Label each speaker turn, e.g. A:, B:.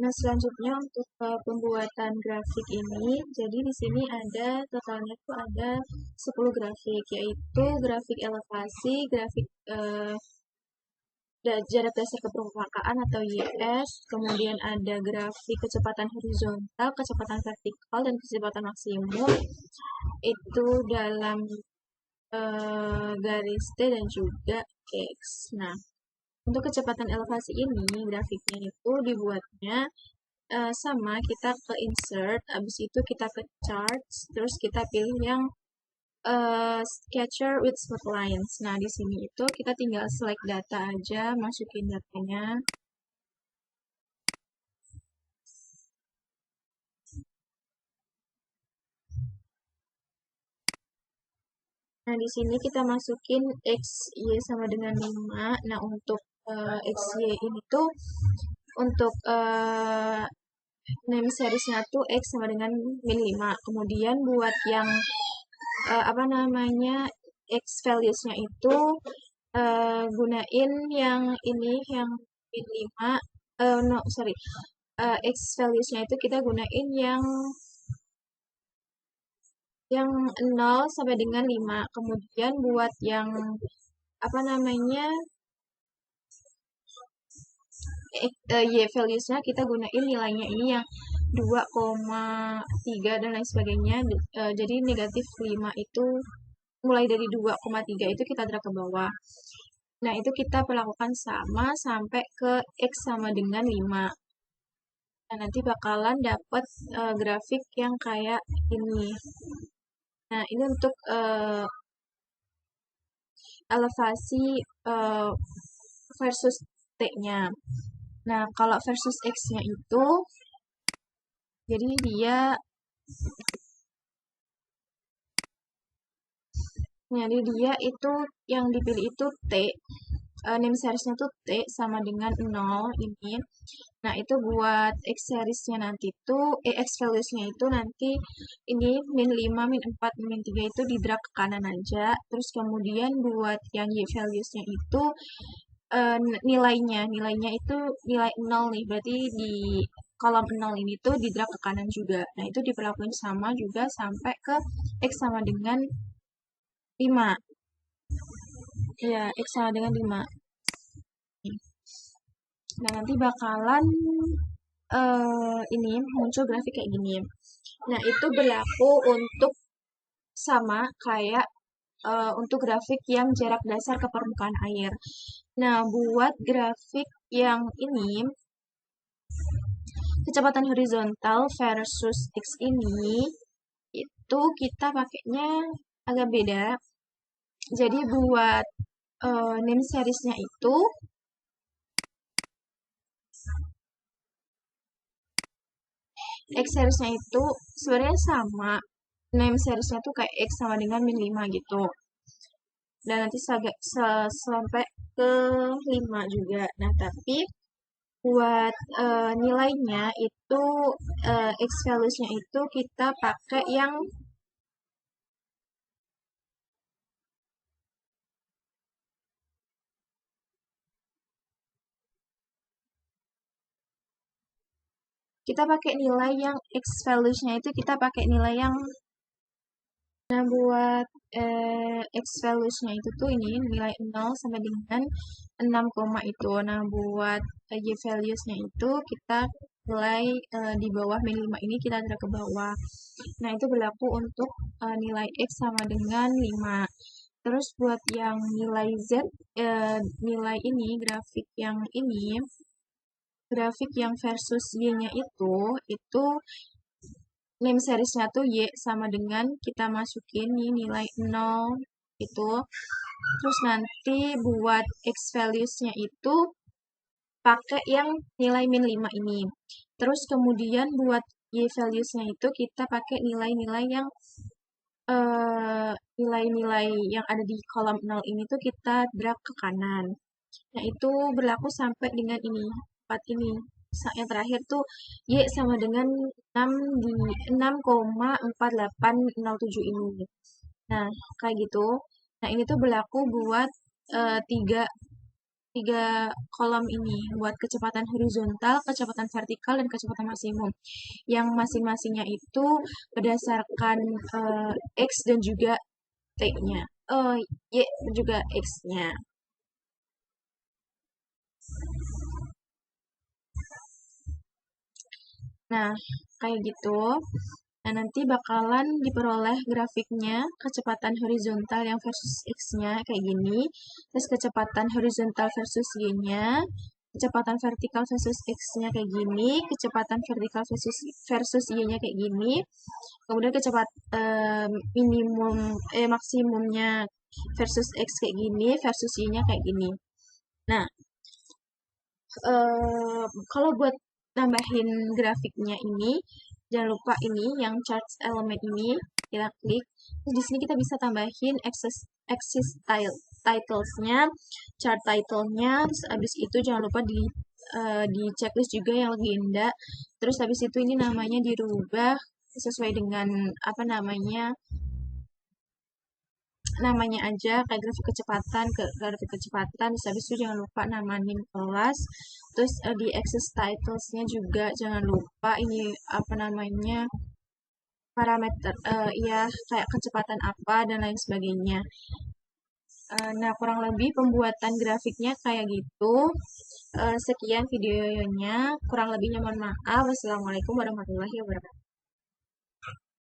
A: Nah, selanjutnya untuk pembuatan grafik ini, jadi di sini ada totalnya itu ada 10 grafik, yaitu grafik elevasi, grafik jarak dasar kepermukaan atau YS, kemudian ada grafik kecepatan horizontal, kecepatan vertikal, dan kecepatan maksimum, itu dalam garis T dan juga X. Nah, untuk kecepatan elevasi ini, grafiknya itu dibuatnya sama, kita ke insert, habis itu kita ke charts, terus kita pilih yang sketcher with smooth lines. Nah, di sini itu kita tinggal select data aja, masukin datanya. Nah, di sini kita masukin X, Y sama dengan 5. Nah, untuk X, Y ini tuh untuk name seriesnya tuh X sama dengan min 5. Kemudian buat yang apa namanya X values-nya itu gunain yang ini yang min 5. No, sorry. X values-nya itu kita gunain yang 0 sampai dengan 5. Kemudian buat yang apa namanya Y values-nya kita gunain nilainya ini yang 2,3 dan lain sebagainya. Jadi negatif 5 itu mulai dari 2,3 itu kita drag ke bawah. Nah, itu kita perlakukan sama sampai ke X sama dengan 5. Nah, nanti bakalan dapat grafik yang kayak ini. Nah, ini untuk elevasi versus T-nya. Nah, kalau versus X-nya itu, jadi dia itu yang dipilih itu T, name seriesnya tuh T sama dengan 0 ini. Nah, itu buat X seriesnya nanti tuh, X values-nya itu nanti ini min 5, min 4, min 3 itu di drag ke kanan aja. Terus kemudian buat yang Y values-nya itu nilainya itu nilai 0 nih, berarti di kolom 0 ini tuh di drag ke kanan juga. Nah, itu diperlakukan sama juga sampai ke X sama dengan 5. Ya, X sama dengan 5. Nah, nanti bakalan ini muncul grafik kayak gini. Nah, itu berlaku untuk sama kayak untuk grafik yang jarak dasar ke permukaan air. Nah, buat grafik yang ini, kecepatan horizontal versus X ini, itu kita pakainya agak beda. Jadi buat name seriesnya itu, X seriesnya itu sebenarnya sama. Name seriesnya tuh kayak X sama dengan min 5 gitu. Dan nanti sampai ke 5 juga. Nah, tapi buat nilainya itu X values-nya itu kita pakai yang nilai yang X values-nya itu kita pakai nilai yang. Nah, buat X values-nya itu tuh ini nilai 0 sampai dengan 6, itu. Nah, buat Y values-nya itu kita nilai di bawah min 5 ini kita drag ke bawah. Nah, itu berlaku untuk nilai X sama dengan 5. Terus buat yang nilai Z, nilai ini, grafik yang versus Y-nya itu name seriesnya tuh Y sama dengan kita masukin nih nilai 0 itu. Terus nanti buat X values-nya itu pakai yang nilai min 5 ini. Terus kemudian buat Y values-nya itu kita pakai nilai-nilai yang nilai-nilai yang ada di kolom 0 ini tuh kita drag ke kanan. Nah, itu berlaku sampai dengan ini, 4 ini. Yang terakhir tuh Y sama dengan 6 di 6,4807 ini. Nah, kayak gitu. Nah, ini tuh berlaku buat 3 tiga kolom ini buat kecepatan horizontal, kecepatan vertikal, dan kecepatan maksimum. Yang masing-masingnya itu berdasarkan X dan juga T-nya. Y dan juga X-nya. Nah, kayak gitu. Nah, nanti bakalan diperoleh grafiknya kecepatan horizontal yang versus X-nya kayak gini, terus kecepatan horizontal versus Y-nya, kecepatan vertikal versus X-nya kayak gini, kecepatan vertikal versus Y-nya kayak gini, kemudian kecepatan maksimumnya versus X kayak gini, versus Y-nya kayak gini. Nah, kalau buat nambahin grafiknya ini, jangan lupa ini yang chart element ini kita klik. Terus di sini kita bisa tambahin axis titlesnya, chart title-nya. Terus abis itu jangan lupa di checklist juga yang legenda. Terus habis itu ini namanya dirubah sesuai dengan apa namanya aja kayak grafik kecepatan, terus habis itu jangan lupa namain kelas, terus di access titlesnya juga jangan lupa ini apa namanya parameter ya kayak kecepatan apa dan lain sebagainya. Nah, kurang lebih pembuatan grafiknya kayak gitu. Sekian videonya, kurang lebihnya mohon maaf. Wassalamualaikum warahmatullahi wabarakatuh.